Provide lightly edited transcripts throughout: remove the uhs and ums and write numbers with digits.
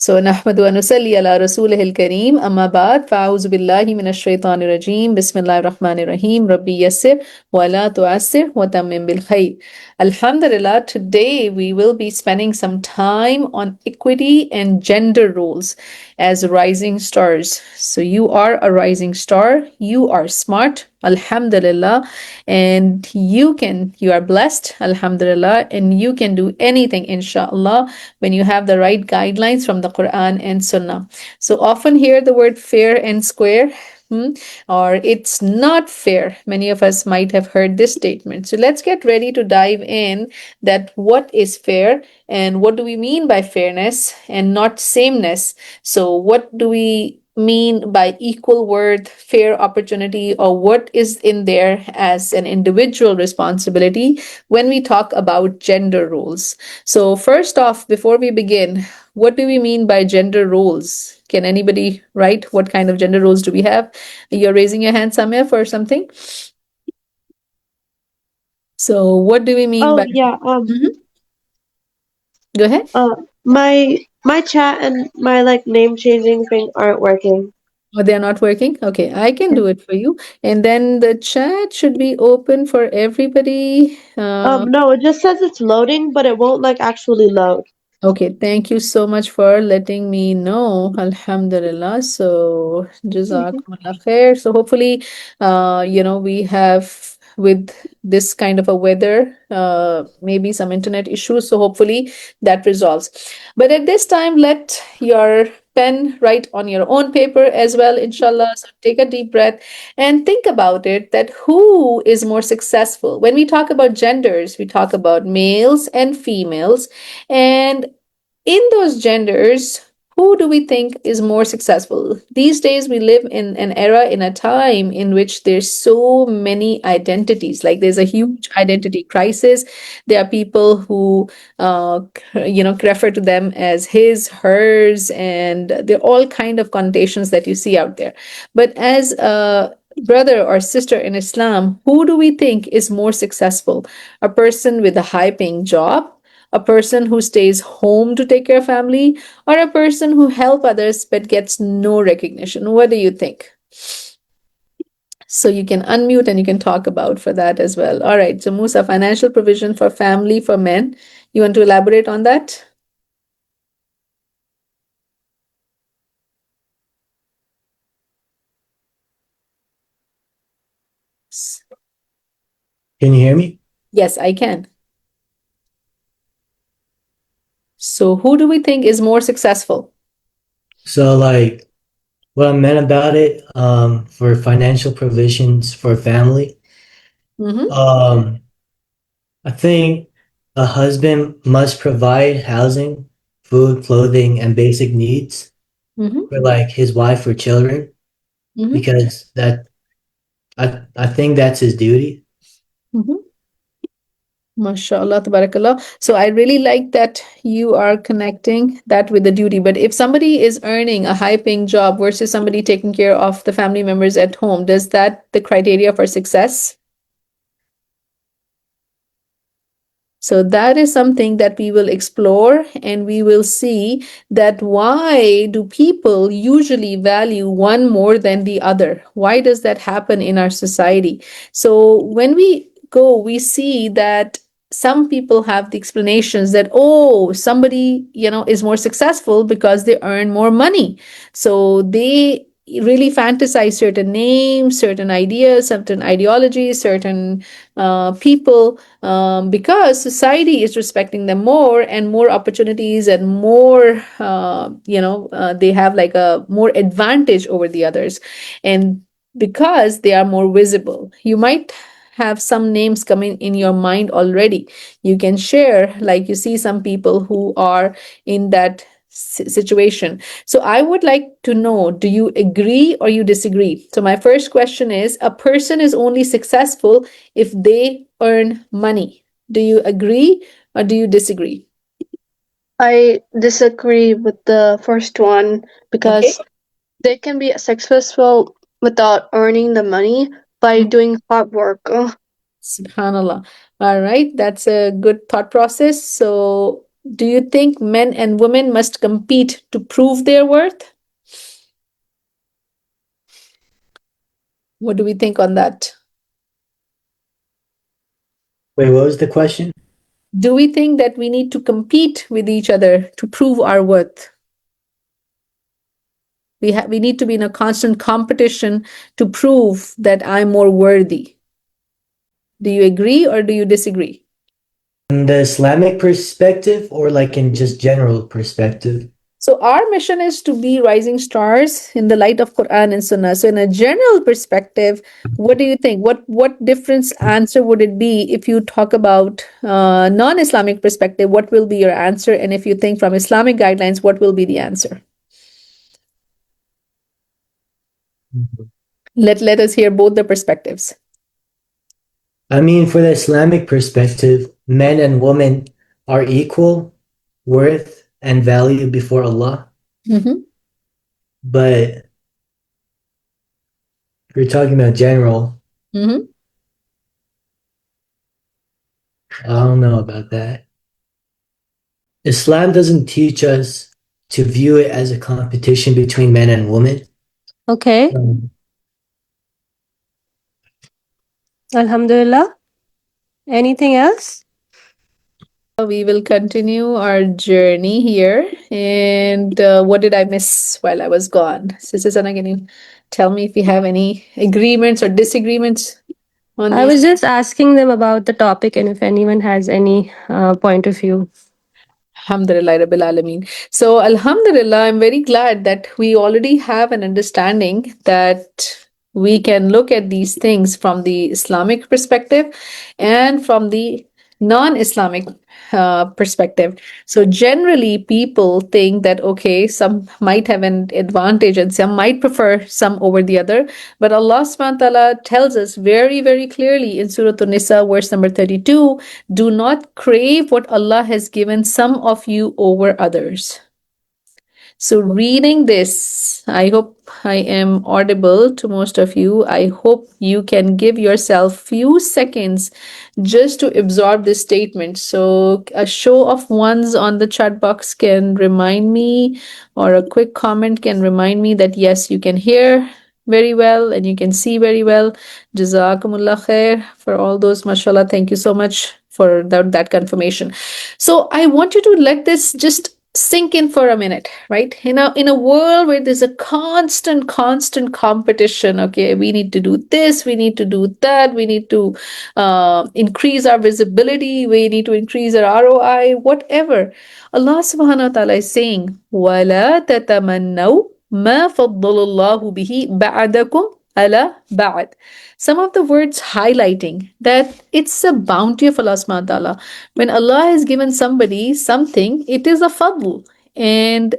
So, نحمد ونصلي على رسوله الكريم أما بعد فأعوذ بالله من الشيطان الرجيم بسم الله الرحمن الرحيم ربي يسر ولا تعسر وتمم بالخير. Alhamdulillah, today we will be spending some time on equity and gender roles as rising stars. So, you are a rising star, you are smart, Alhamdulillah, and you are blessed, Alhamdulillah, and you can do anything, inshallah, when you have the right guidelines from the Quran and Sunnah. So often hear the word fair and square. Or it's not fair. Many of us might have heard this statement. So let's get ready to dive in that what is fair and what do we mean by fairness and not sameness. So what do we mean by equal worth, fair opportunity, or what is in there as an individual responsibility when we talk about gender roles. So, first off, before we begin, what do we mean by gender roles? Can anybody write what kind of gender roles do we have? You're raising your hand, Samia, for something. So, what do we mean Oh by? yeah. Mhm. Go ahead. My chat and my like name changing thing aren't working. Oh, they're not working? Okay, I can do it for you. And then the chat should be open for everybody. No, it just says it's loading, but it won't like actually load. Okay, thank you so much for letting me know. Alhamdulillah. So, Jazakumullah khair. So, hopefully, we have with this kind of a weather, maybe some internet issues. So, hopefully, that resolves. But at this time, let your pen write on your own paper as well, inshallah. So, take a deep breath and think about it that who is more successful? When we talk about genders, we talk about males and females. And in those genders, who do we think is more successful? These days, we live in an era, in a time in which there's so many identities. Like there's a huge identity crisis. There are people who, refer to them as his, hers, and there are all kind of connotations that you see out there. But as a brother or sister in Islam, who do we think is more successful? A person with a high-paying job, a person who stays home to take care of family, or a person who help others but gets no recognition? What do you think? So you can unmute and you can talk about for that as well. All right. So Musa, financial provision for family for men. You want to elaborate on that? Can you hear me? Yes, I can. So who do we think is more successful? So, like, what I meant about it, for financial provisions for family, Mm-hmm. um, I think a husband must provide housing, food, clothing, and basic needs Mm-hmm. for like his wife or children, Mm-hmm. because I think that's his duty. Mm-hmm. MashaAllah, tabarakallah. So I really like that you are connecting that with the duty. But if somebody is earning a high paying job versus somebody taking care of the family members at home, does that the criteria for success? So that is something that we will explore and we will see that why do people usually value one more than the other? Why does that happen in our society? So when we go, we see that some people have the explanations that, oh, somebody, is more successful because they earn more money. So they really fantasize certain names, certain ideas, certain ideologies, certain people, because society is respecting them more and more opportunities and more, they have like a more advantage over the others. And because they are more visible, you might have some names coming in your mind already. You can share, like you see some people who are in that situation. So I would like to know, do you agree or you disagree? So my first question is, a person is only successful if they earn money. Do you agree or do you disagree? I disagree with the first one Okay. because they can be successful without earning the money by Mm. doing hard work. Subhanallah. All right, that's a good thought process. So Do you think men and women must compete to prove their worth? What do we think on that? Wait, what was the question? Do we think that we need to compete with each other to prove our worth? We need to be in a constant competition to prove that I'm more worthy. Do you agree or do you disagree? In the Islamic perspective or like in just general perspective? So our mission is to be rising stars in the light of Quran and Sunnah. So in a general perspective, what do you think? What different answer would it be if you talk about non-Islamic perspective? What will be your answer? And if you think from Islamic guidelines, what will be the answer? Let us hear both the perspectives. I mean, for the Islamic perspective, men and women are equal worth and value before Allah. Mm-hmm. But if you're talking about general, Mm-hmm. I don't know about that. Islam doesn't teach us to view it as a competition between men and women. Okay. Um, Alhamdulillah. Anything else? We will continue our journey here. And what did I miss while I was gone? Sister Sana, can you tell me if you have any agreements or disagreements on I these? was just asking them about the topic and if anyone has any point of view. Alhamdulillah Rabbil Alameen. So, Alhamdulillah, I'm very glad that we already have an understanding that we can look at these things from the Islamic perspective and from the non-Islamic perspective. So, generally, people think that, okay, some might have an advantage and some might prefer some over the other. But Allah subhanahu wa ta'ala tells us very, very clearly in Surah An-Nisa, verse number 32, do not crave what Allah has given some of you over others. So, reading this, I hope I am audible to most of you. I hope you can give yourself few seconds just to absorb this statement. So, a show of ones on the chat box can remind me, or a quick comment can remind me that yes, you can hear very well and you can see very well. Jazakumullah khair for all those. Mashallah, thank you so much for that confirmation. So I want you to let this just sink in for a minute, right? In a world where there's a constant competition. Okay, we need to do this, we need to do that, we need to increase our visibility, we need to increase our ROI, whatever. Allah subhanahu wa ta'ala is saying, وَلَا تَتَمَنَّوْا مَا فَضَّلَ اللَّهُ بِهِ بَعْدَكُمْ ala ba'd. Some of the words highlighting that it's a bounty of Allah subhanahu wa ta'ala. When Allah has given somebody something, it is a fadl. And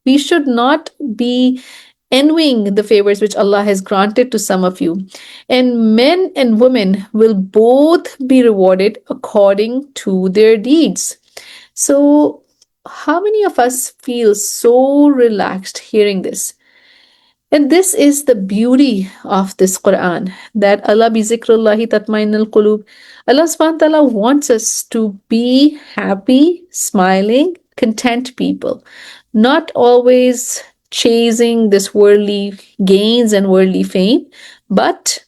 we should not be envying the favors which Allah has granted to some of you. And men and women will both be rewarded according to their deeds. So, how many of us feel so relaxed hearing this? And this is the beauty of this Quran, that Allah bi zikrullahi tatma'innul qulub. Allah subhanahu wa ta'ala wants us to be happy, smiling, content people, not always chasing this worldly gains and worldly fame, but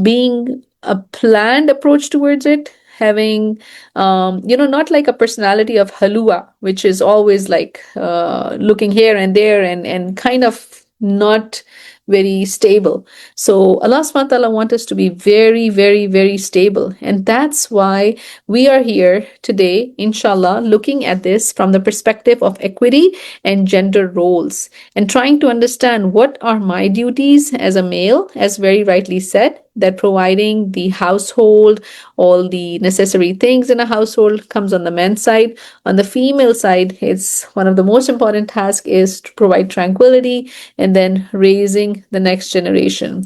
being a planned approach towards it, having not like a personality of halua, which is always like looking here and there and kind of not very stable. So Allah subhanahu wa ta'ala wants us to be very, very, very stable. And that's why we are here today, inshallah, looking at this from the perspective of equity and gender roles and trying to understand what are my duties as a male, as very rightly said, that providing the household, all the necessary things in a household comes on the men's side. On the female side, it's one of the most important tasks is to provide tranquility and then raising the next generation.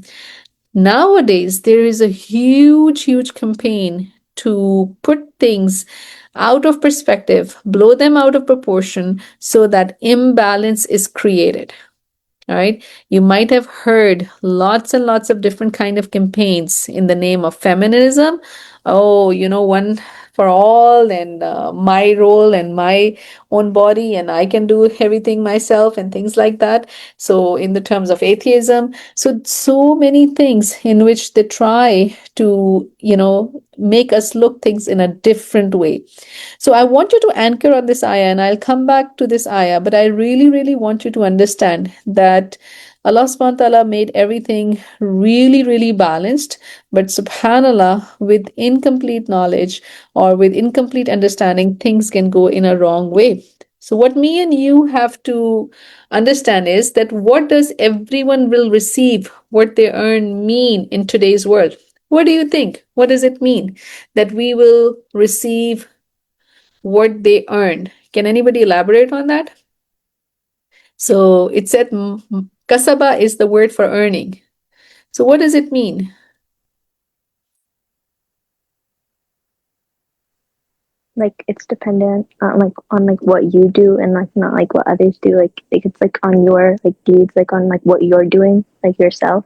Nowadays, there is a huge campaign to put things out of perspective, blow them out of proportion so that imbalance is created. All right. You might have heard lots and lots of different kind of campaigns in the name of feminism. Oh, one for all, and my role and my own body, and I can do everything myself and things like that. So in the terms of atheism, so many things in which they try to, make us look things in a different way. So I want you to anchor on this ayah, and I'll come back to this ayah, but I really, really want you to understand that Allah subhanahu wa ta'ala made everything really, really balanced. But subhanAllah, with incomplete knowledge or with incomplete understanding, things can go in a wrong way. So what me and you have to understand is that what does everyone will receive what they earn mean in today's world? What do you think? What does it mean that we will receive what they earn? Can anybody elaborate on that? So it said kasaba is the word for earning. So what does it mean? Like it's dependent on like what you do and like not like what others do. Like it's like on your like deeds, like on like what you're doing, like yourself.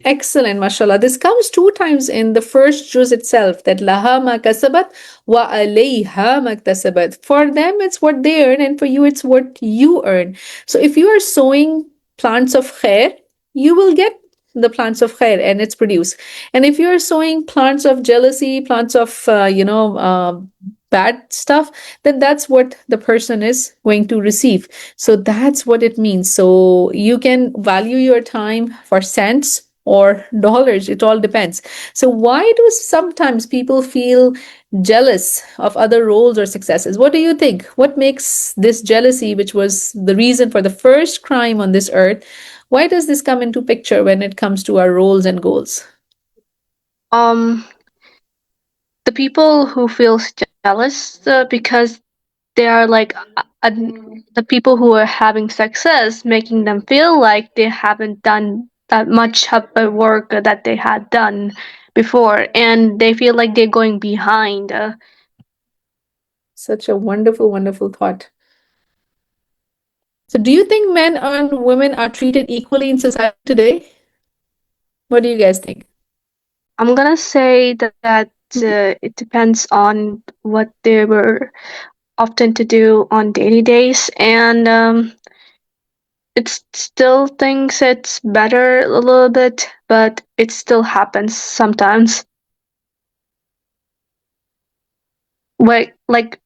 Excellent, mashallah. This comes two times in the first juz itself, that laha ma kasabat wa alayha ma kasabat. For them, it's what they earn, and for you, it's what you earn. So if you are sowing plants of khair, you will get the plants of khair and it's produced. And if you are sowing plants of jealousy, plants of, bad stuff, then that's what the person is going to receive. So that's what it means. So you can value your time for cents or dollars, it all depends. So why do sometimes people feel jealous of other roles or successes? What do you think? What makes this jealousy, which was the reason for the first crime on this earth, why does this come into picture when it comes to our roles and goals? Um, the people who feels jealous because they are like the people who are having success, making them feel like they haven't done that much of the work that they had done before, and they feel like they're going behind. Such a wonderful, wonderful thought. So do you think men and women are treated equally in society today? What do you guys think? I'm gonna say that it depends on what they were often to do on daily days, and it still thinks it's better a little bit, but it still happens sometimes. Like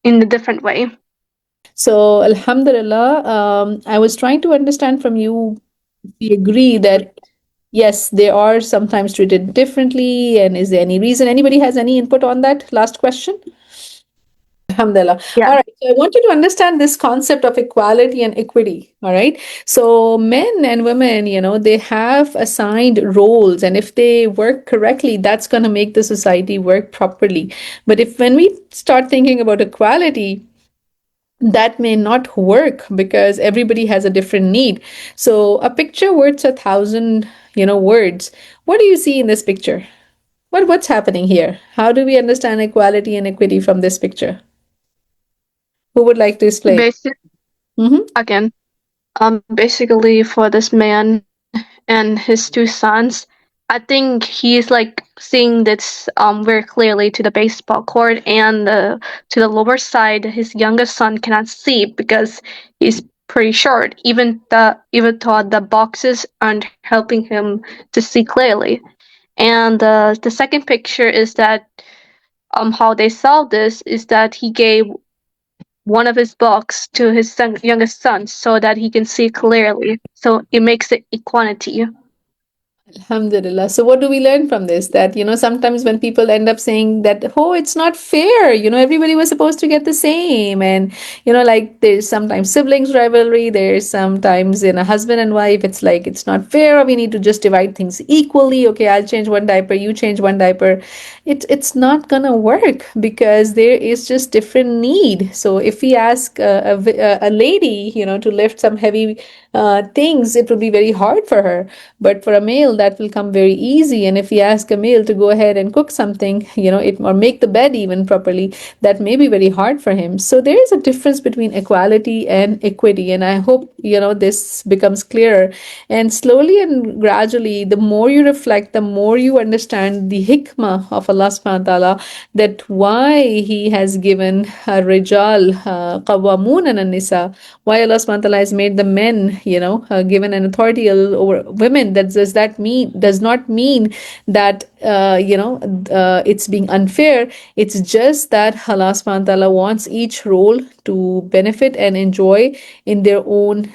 in a different way. So, Alhamdulillah, I was trying to understand from you, we agree that yes, they are sometimes treated differently, and is there any reason? Anybody has any input on that last question? Alhamdulillah. All Yeah. right. So I want you to understand this concept of equality and equity. All right. So men and women, they have assigned roles, and if they work correctly, that's going to make the society work properly. But if when we start thinking about equality, that may not work because everybody has a different need. So a picture worth a thousand, words. What do you see in this picture? What's happening here? How do we understand equality and equity from this picture? Who would like to explain? Basic Mm-hmm. again. Basically for this man and his two sons, I think he's like seeing this very clearly to the baseball court, and to the lower side, his youngest son cannot see because he's pretty short. Even though the boxes aren't helping him to see clearly. And the second picture is that how they solved this is that he gave one of his books to his youngest son so that he can see clearly. So it makes it equality. Alhamdulillah. So, what do we learn from this? That, sometimes when people end up saying that, oh, it's not fair, everybody was supposed to get the same. And, like there's sometimes siblings rivalry, there's sometimes in a husband and wife, it's like, it's not fair, or we need to just divide things equally. Okay, I'll change one diaper, you change one diaper. It's not gonna work because there is just different need. So, if we ask a lady, to lift some heavy things, it would be very hard for her. But for a male, that will come very easy. And if we ask a male to go ahead and cook something, it, or make the bed even properly, that may be very hard for him. So there is a difference between equality and equity. And I hope, this becomes clearer. And slowly and gradually, the more you reflect, the more you understand the hikmah of Allah subhanahu wa ta'ala, that why He has given Rijal Qawamun and Nisa, why Allah subhanahu wa ta'ala has made the men, given an authority over women. That does not mean that it's being unfair. It's just that Allah subhanahu wa ta'ala wants each role to benefit and enjoy in their own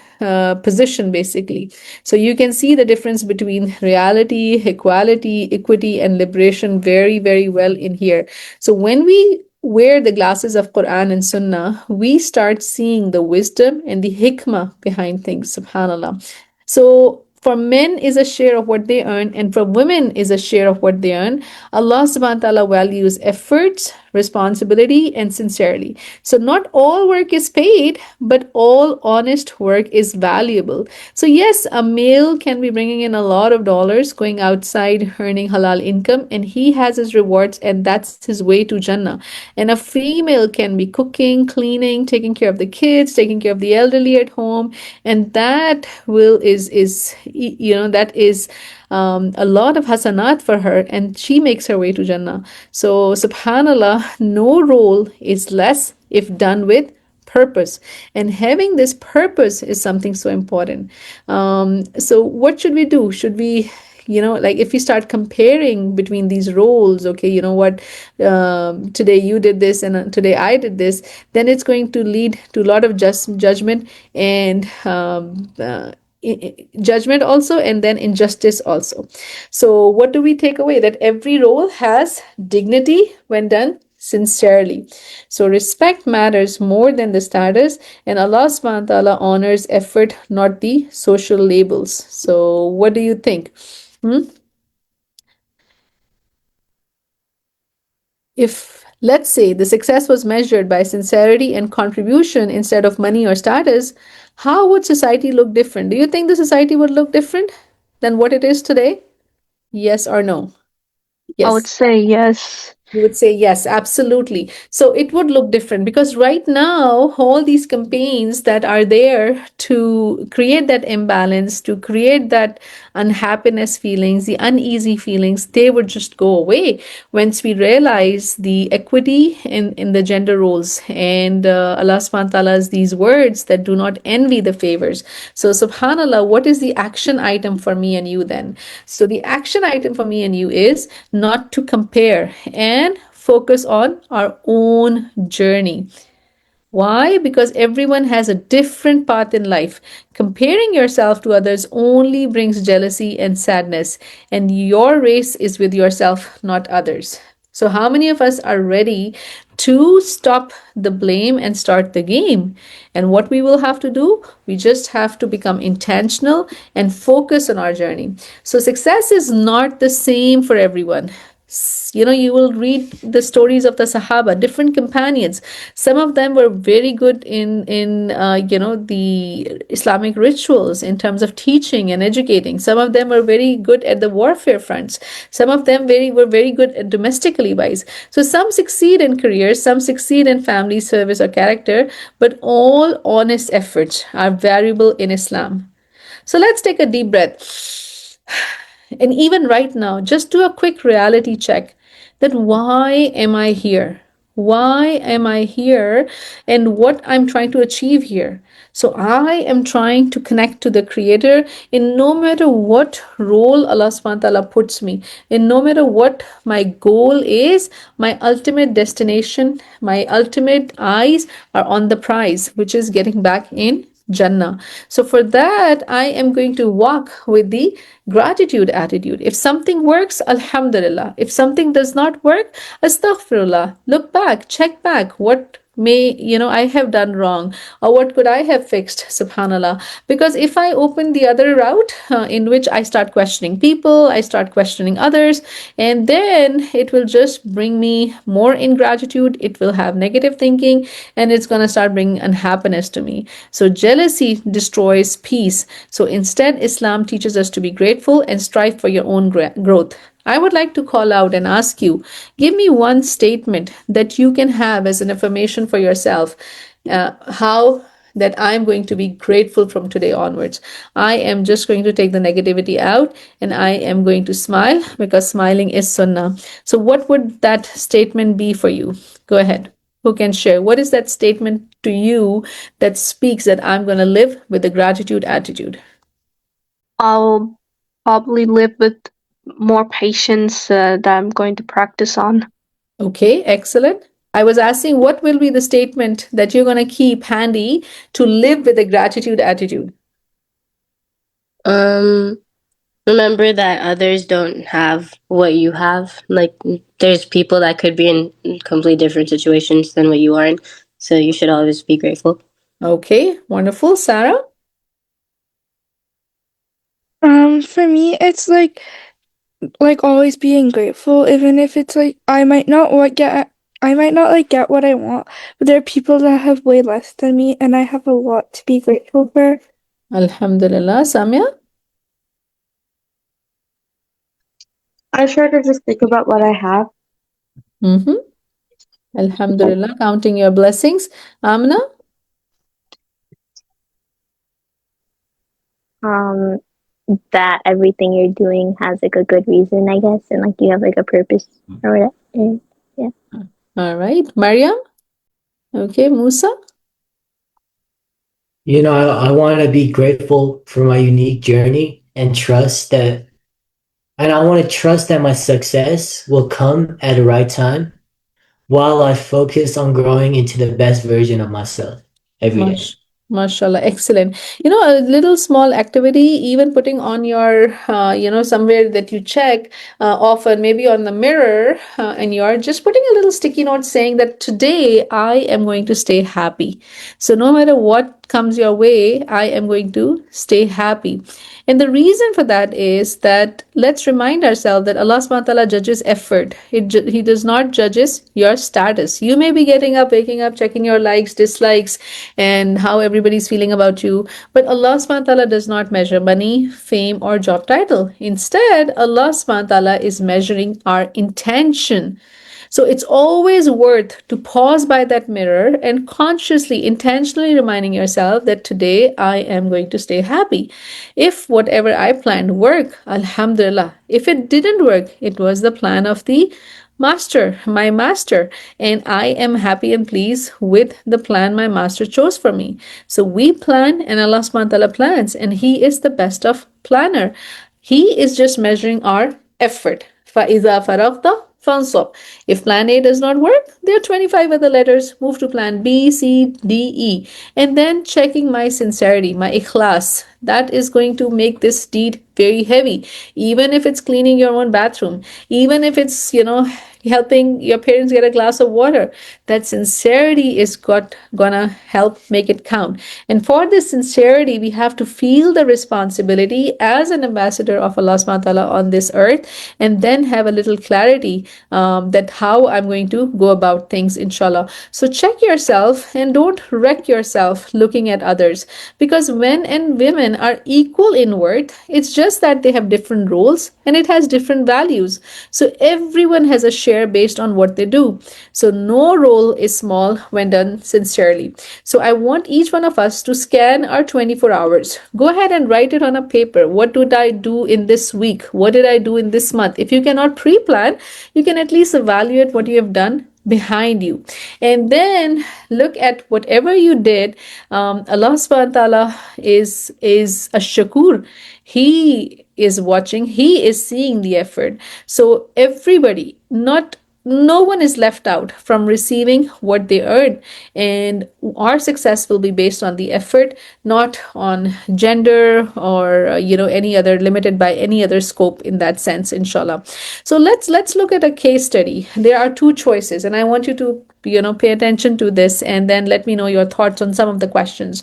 position, basically. So you can see the difference between reality, equality, equity, and liberation very, very well in here. So when we wear the glasses of Quran and Sunnah, we start seeing the wisdom and the hikmah behind things, subhanallah. So for men is a share of what they earn, and for women is a share of what they earn. Allah subhanahu wa ta'ala values efforts, responsibility, and sincerity. So not all work is paid, but all honest work is valuable. So yes, a male can be bringing in a lot of dollars, going outside, earning halal income, and he has his rewards, and that's his way to Jannah. And a female can be cooking, cleaning, taking care of the kids, taking care of the elderly at home, and that is a lot of hasanat for her, and she makes her way to Jannah. So, subhanallah, no role is less if done with purpose. And having this purpose is something so important. So, what should we do? Should we like if we start comparing between these roles, okay, what, today you did this and today I did this, then it's going to lead to a lot of judgment and judgment also, and then injustice also. So what do we take away? That every role has dignity when done sincerely. So respect matters more than the status, and Allah subhanahu wa ta'ala honors effort, not the social labels. So what do you think? If, let's say, the success was measured by sincerity and contribution instead of money or status, how would society look different? Do you think the society would look different than what it is today? Yes or no? I would Yes. say yes. You would say yes, absolutely. So it would look different because right now, all these campaigns that are there to create that imbalance, to create that unhappiness feelings, the uneasy feelings, they would just go away once we realize the equity in the gender roles and Allah subhanahu wa ta'ala's these words that do not envy the favors. So subhanallah, what is the action item for me and you then? So the action item for me and you is not to compare and focus on our own journey. Why? Because everyone has a different path in life. Comparing yourself to others only brings jealousy and sadness, and your race is with yourself, not others. So, how many of us are ready to stop the blame and start the game? And what we will have to do, we just have to become intentional and focus on our journey. So, success is not the same for everyone. You will read the stories of the Sahaba, different companions. Some of them were very good in the Islamic rituals in terms of teaching and educating. Some of them were very good at the warfare fronts. Some of them were very good at domestically wise. So some succeed in careers, some succeed in family service or character, but all honest efforts are valuable in Islam. So let's take a deep breath. And even right now, just do a quick reality check that why am I here? Why am I here? And what I'm trying to achieve here. So I am trying to connect to the Creator in no matter what role Allah subhanahu wa ta'ala puts me, in no matter what my goal is, my ultimate destination, my ultimate eyes are on the prize, which is getting back in Jannah. So for that, I am going to walk with the gratitude attitude. If something works, Alhamdulillah. If something does not work, Astaghfirullah. Look back, check back. What I have done wrong, or what could I have fixed, subhanallah. Because if I open the other route, in which I start questioning people, I start questioning others, and then it will just bring me more ingratitude, it will have negative thinking, and it's going to start bringing unhappiness to me. So jealousy destroys peace. So instead, Islam teaches us to be grateful and strive for your own growth. I would like to call out and ask you, give me one statement that you can have as an affirmation for yourself. How that I'm going to be grateful from today onwards. I am just going to take the negativity out and I am going to smile because smiling is sunnah. So, what would that statement be for you? Go ahead. Who can share? What is that statement to you that speaks that I'm going to live with a gratitude attitude? I'll probably live with more patience that I'm going to practice on. Okay, excellent. I was asking what will be the statement that you're going to keep handy to live with a gratitude attitude? Um, Remember that others don't have what you have. Like, there's people that could be in completely different situations than what you are in. So you should always be grateful. Okay, wonderful. Sarah? For me, it's like always being grateful, even if it's like I might not like get what I want, but there are people that have way less than me, and I have a lot to be grateful for. Alhamdulillah. Samya? I try to just think about what I have. Mm-hmm. Alhamdulillah. Counting your blessings. Amna? Um, that everything you're doing has like a good reason, I guess, and like you have like a purpose or whatever. Yeah. All right. Maryam? Okay. Musa? I want to be grateful for my unique journey and I want to trust that my success will come at the right time while I focus on growing into the best version of myself every day. Mashallah, excellent. A little small activity, even putting on your, somewhere that you check often, maybe on the mirror, and you're just putting a little sticky note saying that today I am going to stay happy. So no matter what comes your way, I am going to stay happy. And the reason for that is that let's remind ourselves that Allah subhanahu wa ta'ala judges effort. He does not judges your status. You may be getting up, waking up, checking your likes, dislikes, and how everybody's feeling about you. But Allah subhanahu wa ta'ala does not measure money, fame, or job title. Instead, Allah subhanahu wa ta'ala is measuring our intention. So it's always worth to pause by that mirror and consciously, intentionally reminding yourself that today I am going to stay happy. If whatever I planned worked, Alhamdulillah. If it didn't work, it was the plan of the master, my master, and I am happy and pleased with the plan my master chose for me. So we plan and Allah subhanahu wa ta'ala plans, and He is the best of planner. He is just measuring our effort. فَإِذَا فَرَغْتَ FANSOP. If plan A does not work, there are 25 other letters. Move to plan B, C, D, E. And then checking my sincerity, my ikhlas. That is going to make this deed very heavy. Even if it's cleaning your own bathroom, even if it's, helping your parents get a glass of water, that sincerity is gonna help make it count. And for this sincerity, we have to feel the responsibility as an ambassador of Allah subhanahu wa ta'ala on this earth, and then have a little clarity that how I'm going to go about things, inshallah. So check yourself and don't wreck yourself looking at others, because men and women are equal in worth. It's just that they have different roles and it has different values. So everyone has a share based on what they do. So no role is small when done sincerely. So I want each one of us to scan our 24 hours. Go ahead and write it on a paper. What did I do in this week? What did I do in this month? If you cannot pre-plan, you can at least evaluate what you have done behind you, and then look at whatever you did. Allah subhanahu wa ta'ala is a shakur. He is watching, He is seeing the effort. So everybody, not no one is left out from receiving what they earn, and our success will be based on the effort, not on gender or any other, limited by any other scope in that sense, inshallah. So let's look at a case study. There are two choices, and I want you to pay attention to this and then let me know your thoughts on some of the questions.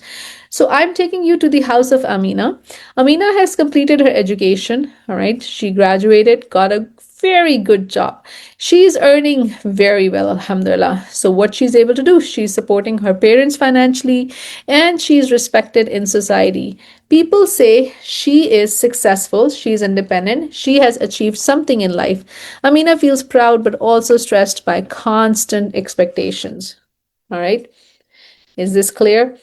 So I'm taking you to the house of Amina. Amina has completed her education. All right, she graduated, got a very good job. She's earning very well, alhamdulillah. So, what she's able to do, she's supporting her parents financially and she's respected in society. People say she is successful, she's independent, she has achieved something in life. Amina feels proud but also stressed by constant expectations. All right, is this clear?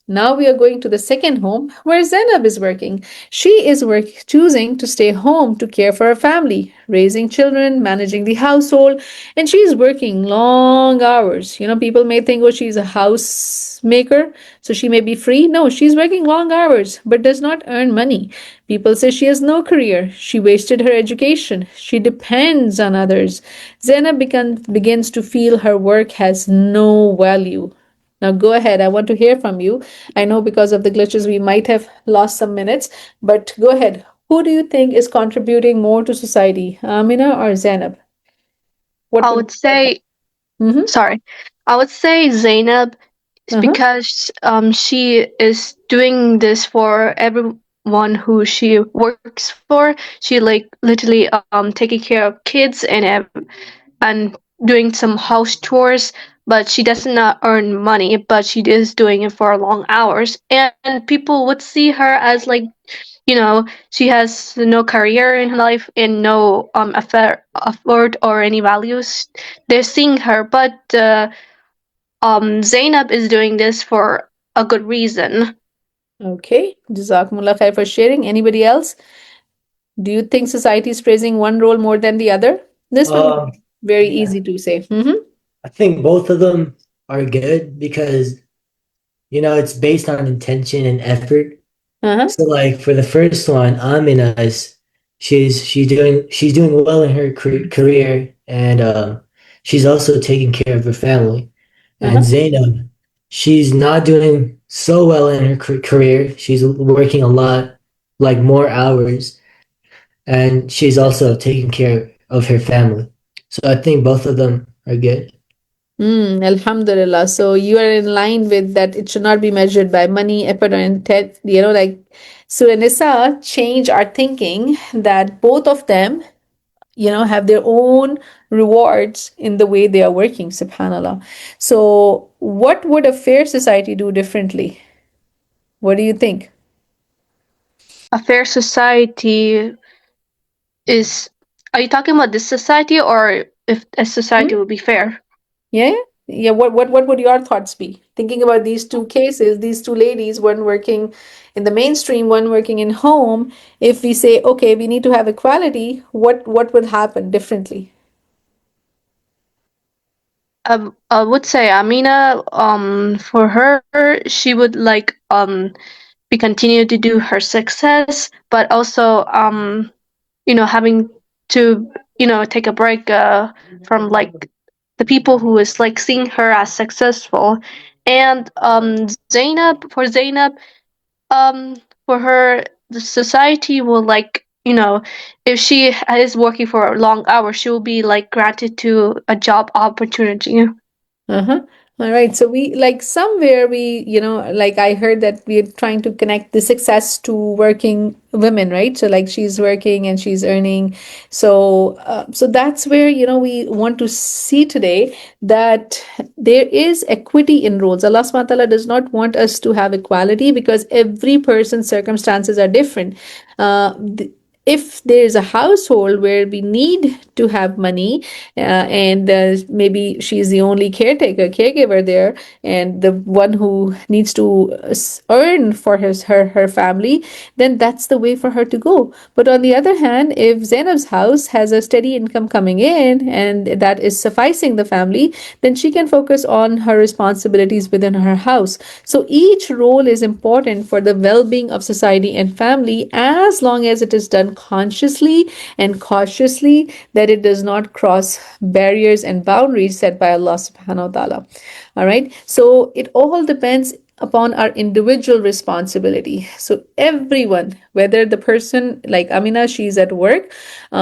Now we are going to the second home where Zainab is working. She is choosing to stay home to care for her family, raising children, managing the household, and she is working long hours. People may think, oh, she's a housemaker, so she may be free. No, she's working long hours but does not earn money. People say she has no career. She wasted her education. She depends on others. Zainab begins to feel her work has no value. Now go ahead. I want to hear from you. I know because of the glitches we might have lost some minutes, but go ahead. Who do you think is contributing more to society, Amina or Zainab? What I would would be your thought? say, Mm-hmm. sorry, I would say Zainab is Uh-huh. because she is doing this for everyone who she works for. She like literally taking care of kids and doing some house chores, but she does not earn money, but she is doing it for long hours. And people would see her as like, she has no career in her life and no effort or any values. They're seeing her, but Zainab is doing this for a good reason. Okay. Jazakumullah khair for sharing. Anybody else? Do you think society is praising one role more than the other? This one Um, very yeah, easy to say. Mm-hmm. I think both of them are good because it's based on intention and effort. Uh-huh. So like for the first one, Amina's she's doing well in her career, and she's also taking care of her family. And Uh-huh. Zainab, she's not doing so well in her career. She's working a lot, like more hours, and she's also taking care of her family. So I think both of them are good. Alhamdulillah. So you are in line with that. It should not be measured by money, effort, or intent. Like Surah Nisa change our thinking that both of them, have their own rewards in the way they are working. Subhanallah. So what would a fair society do differently? What do you think? A fair society is. Are you talking about this society or if a society would be fair? Yeah, yeah. What would your thoughts be? Thinking about these two cases, these two ladies, one working in the mainstream, one working in home. If we say, okay, we need to have equality, what would happen differently? I would say Amina, for her, she would like be continue to do her success, but also having to take a break from like the people who is like seeing her as successful, and Zainab, um for her, the society will like if she is working for long hours, she will be like granted to a job opportunity. Uh-huh. All right. So we like somewhere we, like I heard that we're trying to connect the success to working women, right? So like she's working and she's earning. So that's where, we want to see today that there is equity in roles. Allah subhanahu wa ta'ala does not want us to have equality because every person's circumstances are different. If there is a household where we need to have money and maybe she's the only caregiver there and the one who needs to earn for her family, then that's the way for her to go. But on the other hand, if Zainab's house has a steady income coming in and that is sufficing the family, then she can focus on her responsibilities within her house. So each role is important for the well-being of society and family as long as it is done consciously and cautiously, that it does not cross barriers and boundaries set by Allah subhanahu wa ta'ala. All right. So it all depends upon our individual responsibility. So everyone, whether the person like Amina, she's at work,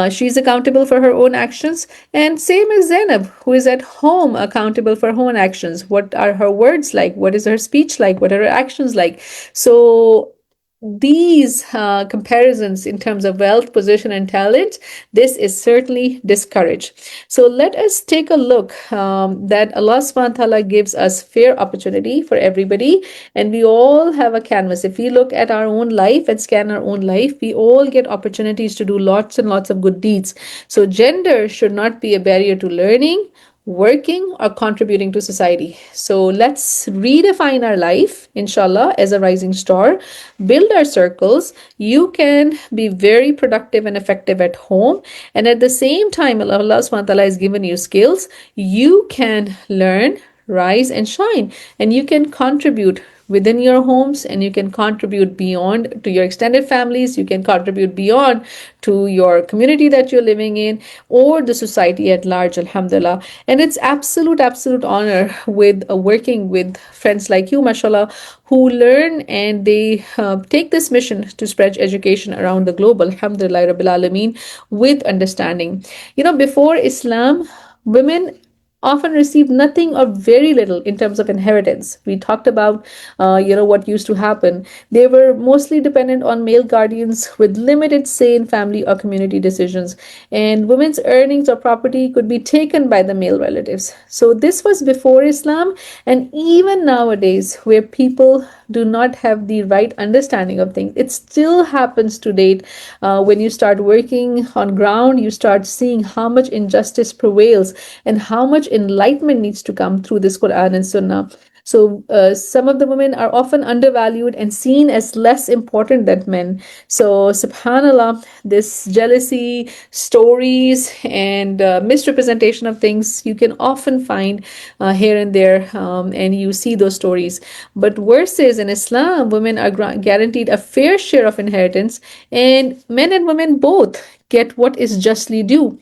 she's accountable for her own actions, and same as Zainab, who is at home, accountable for her own actions. What are her words like? What is her speech like? What are her actions like? So these comparisons in terms of wealth, position, and talent, this is certainly discouraged. So let us take a look that Allah subhanahu wa ta'ala gives us fair opportunity for everybody, and we all have a canvas. If we look at our own life and scan our own life, we all get opportunities to do lots and lots of good deeds. So gender should not be a barrier to learning, working, or contributing to society. So let's redefine our life, inshallah, as a rising star, build our circles. You can be very productive and effective at home, and at the same time, Allah subhanahu wa ta'ala has given you skills. You can learn, rise, and shine, and you can contribute within your homes, and you can contribute beyond to your extended families. You can contribute beyond to your community that you're living in, or the society at large, alhamdulillah. And it's absolute honor with working with friends like you, mashallah, who learn and they take this mission to spread education around the globe, alhamdulillah rabbil alameen, with understanding. Before Islam, women often received nothing or very little in terms of inheritance. We talked about, what used to happen. They were mostly dependent on male guardians with limited say in family or community decisions, and women's earnings or property could be taken by the male relatives. So this was before Islam, and even nowadays, where people do not have the right understanding of things, it still happens to date. When you start working on ground, you start seeing how much injustice prevails and how much enlightenment needs to come through this Quran and Sunnah. So some of the women are often undervalued and seen as less important than men. So subhanallah, this jealousy, stories, and misrepresentation of things you can often find here and there, and you see those stories. But worse is, in Islam, women are guaranteed a fair share of inheritance, and men and women both get what is justly due.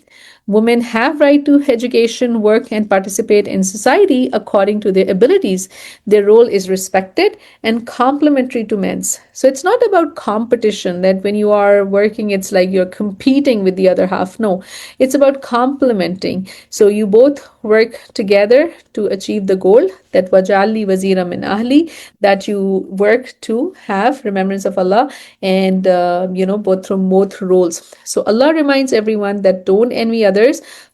Women have right to education, work, and participate in society according to their abilities. Their role is respected and complementary to men's. So it's not about competition, that when you are working, it's like you're competing with the other half. No, it's about complementing. So you both work together to achieve the goal, that wajali wazira min ahli, that you work to have remembrance of Allah, and both from both roles. So Allah reminds everyone that don't envy others,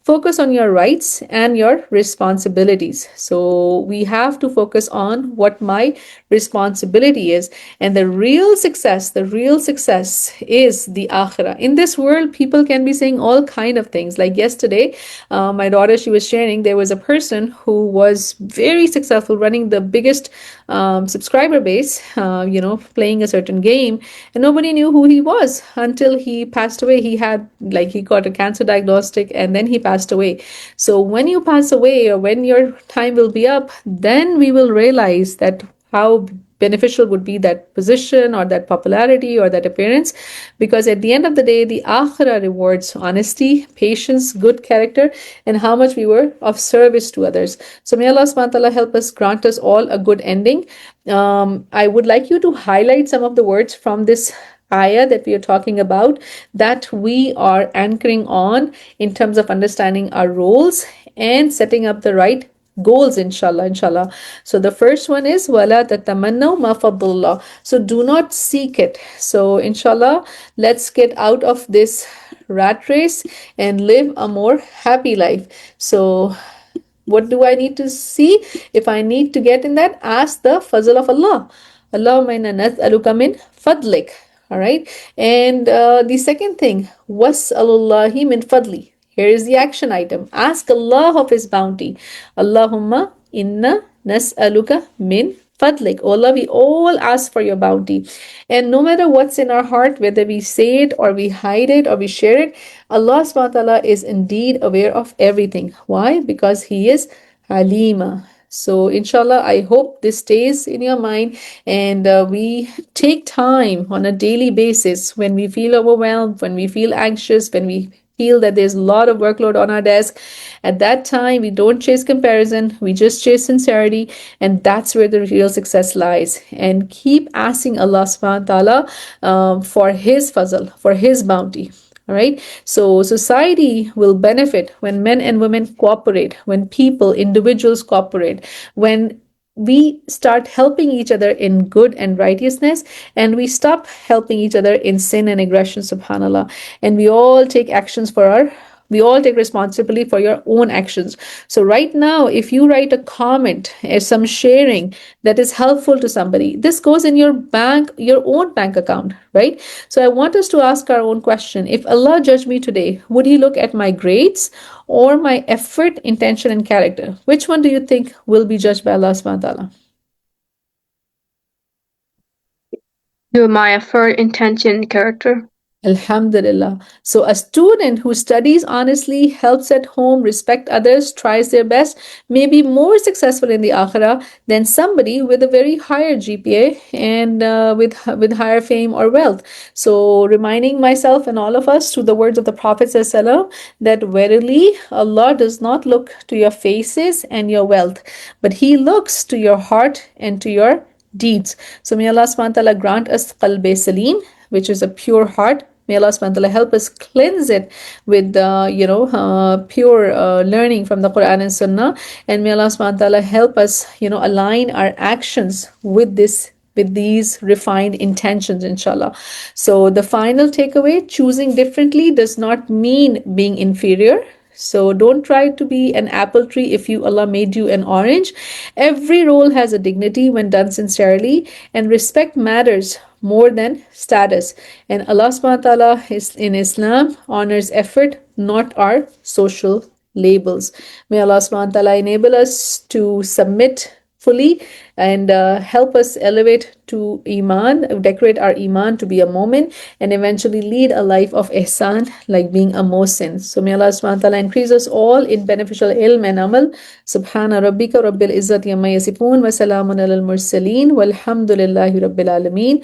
focus on your rights and your responsibilities. So we have to focus on what my responsibility is, and the real success is the akhirah. In this world, people can be saying all kind of things. Like yesterday, my daughter, she was sharing, there was a person who was very successful, running the biggest subscriber base, playing a certain game, and nobody knew who he was until he passed away. He got a cancer diagnostic, and then he passed away. So when you pass away, or when your time will be up, then we will realize that how beneficial would be that position or that popularity or that appearance, because at the end of the day, the akhirah rewards honesty, patience, good character, and how much we were of service to others. So may Allah subhanahu wa ta'ala help us, grant us all a good ending. I would like you to highlight some of the words from this ayah that we are talking about, that we are anchoring on in terms of understanding our roles and setting up the right goals, inshallah. So the first one is wala tatamannaw ma faddallah. So do not seek it. So inshallah, let's get out of this rat race and live a more happy life. So what do I need to see? If I need to get in that, ask the fazl of Allah. Allahumma inna nas'aluka min fadlik. All right. And the second thing, was'alullahi min fadli. Here is the action item. Ask Allah of His bounty. Allahumma inna nas'aluka min fadlik. Oh Allah, we all ask for your bounty. And no matter what's in our heart, whether we say it or we hide it or we share it, Allah subhanahu wa ta'ala is indeed aware of everything. Why? Because He is Halima. So inshallah, I hope this stays in your mind, and we take time on a daily basis when we feel overwhelmed, when we feel anxious, when we feel that there's a lot of workload on our desk, at that time we don't chase comparison, we just chase sincerity, and that's where the real success lies. And keep asking Allah subhanahu wa ta'ala for his fazl, for his bounty. All right. So society will benefit when men and women cooperate, when people, individuals cooperate, when we start helping each other in good and righteousness, and we stop helping each other in sin and aggression, subhanallah. And we all take responsibility for your own actions. So right now, if you write a comment, some sharing that is helpful to somebody, this goes in your own bank account, right? So I want us to ask our own question. If Allah judged me today, would he look at my grades or my effort, intention, and character? Which one do you think will be judged by Allah subhanahu wa ta'ala? Do my effort, intention, character. Alhamdulillah. So a student who studies honestly, helps at home, respect others, tries their best, may be more successful in the Akhirah than somebody with a very higher GPA and with higher fame or wealth. So reminding myself and all of us to the words of the Prophet ﷺ, that verily Allah does not look to your faces and your wealth, but He looks to your heart and to your deeds. So may Allah subhanahu wa ta'ala grant us qalb salim, which is a pure heart. May Allah subhanahu wa ta'ala help us cleanse it with pure learning from the Quran and Sunnah. And may Allah subhanahu wa ta'ala help us, align our actions with these refined intentions, inshallah. So the final takeaway, choosing differently does not mean being inferior. So don't try to be an apple tree if Allah made you an orange. Every role has a dignity when done sincerely, and respect matters more than status. And Allah subhanahu wa ta'ala is in Islam honors effort, not our social labels. May Allah subhanahu wa ta'ala enable us to submit fully and help us elevate to Iman, decorate our Iman to be a Mu'min, and eventually lead a life of Ihsan, like being a Mohsin. So may Allah subhanahu wa ta'ala increase us all in beneficial ilm and amal. Subhana rabbika rabbil izzati amma yasifun wa salamun alal mursaleen walhamdulillahi rabbil alameen.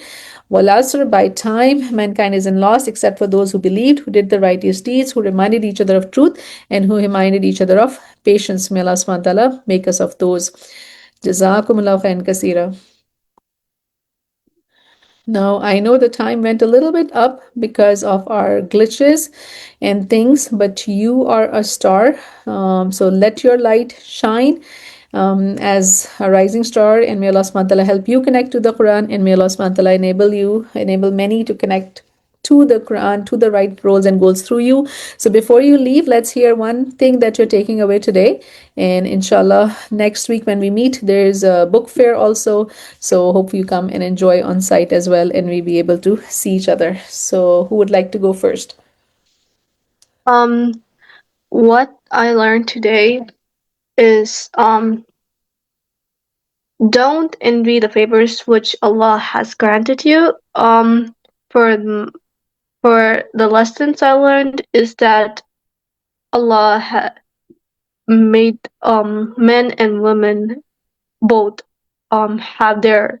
Wal asr, by time, mankind is in loss except for those who believed, who did the righteous deeds, who reminded each other of truth, and who reminded each other of patience. May Allah subhanahu wa ta'ala make us of those. Jazakumullah khairan kaseera. Now, I know the time went a little bit up because of our glitches and things, but you are a star. So let your light shine as a rising star, and may Allah subhanahu wa ta'ala help you connect to the Quran, and may Allah subhanahu wa ta'ala enable many to connect to the Quran, to the right roles and goals through you. So before you leave, let's hear one thing that you're taking away today. And inshallah, next week when we meet, there's a book fair also. So hope you come and enjoy on site as well, and we be able to see each other. So who would like to go first? What I learned today is don't envy the favors which Allah has granted you. For for the lessons I learned is that Allah made men and women both have their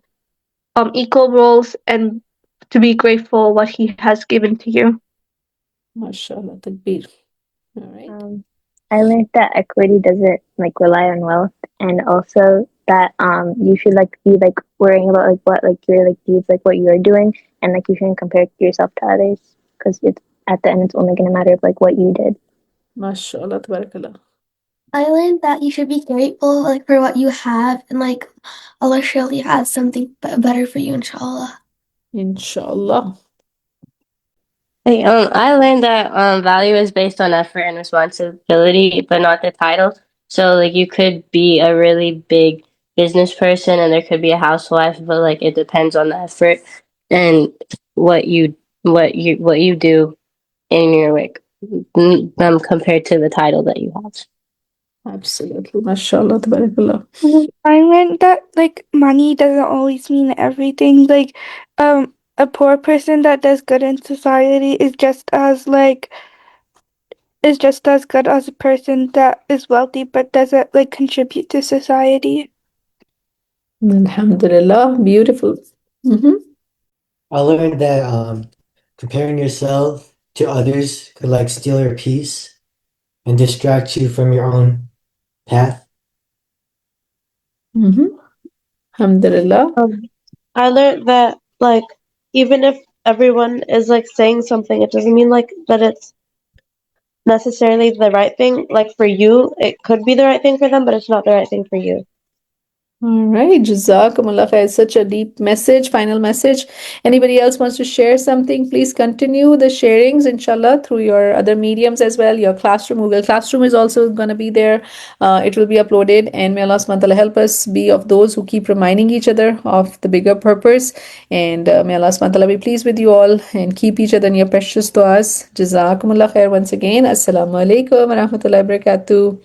equal roles, and to be grateful what He has given to you. MashaAllah, takbir. All right. I learned that equity doesn't like rely on wealth, and also that you should like be like worrying about like what like your like deeds, like what you're doing, and like you shouldn't compare yourself to others, because it's at the end it's only gonna matter of like what you did. MashaAllah, tabarakallah. I learned that you should be grateful like for what you have, and like Allah surely has something better for you, inshallah. Inshallah. Hey, I learned that value is based on effort and responsibility, but not the title. So, like, you could be a really big business person, and there could be a housewife, but like, it depends on the effort and what you do in your like compared to the title that you have. Absolutely. MashaAllah, tabarakallah. I learned that like money doesn't always mean everything. Like, a poor person that does good in society is just as good as a person that is wealthy but doesn't like contribute to society. Alhamdulillah, beautiful. Mm-hmm. I learned that comparing yourself to others could like steal your peace and distract you from your own path? Mm-hmm. Alhamdulillah. I learned that like even if everyone is like saying something, it doesn't mean like that it's necessarily the right thing. Like for you, it could be the right thing for them, but it's not the right thing for you. All right, Jazakumullah khair. Such a deep message, final message. Anybody else wants to share something? Please continue the sharings, inshallah, through your other mediums as well. Your classroom, Google Classroom is also going to be there. It will be uploaded, and may Allah subhanahu wa ta'ala help us be of those who keep reminding each other of the bigger purpose. And may Allah subhanahu wa ta'ala be pleased with you all and keep each other in your precious du'as. Jazakumullah khair once again. Assalamu alaikum wa rahmatullahi wa barakatuh.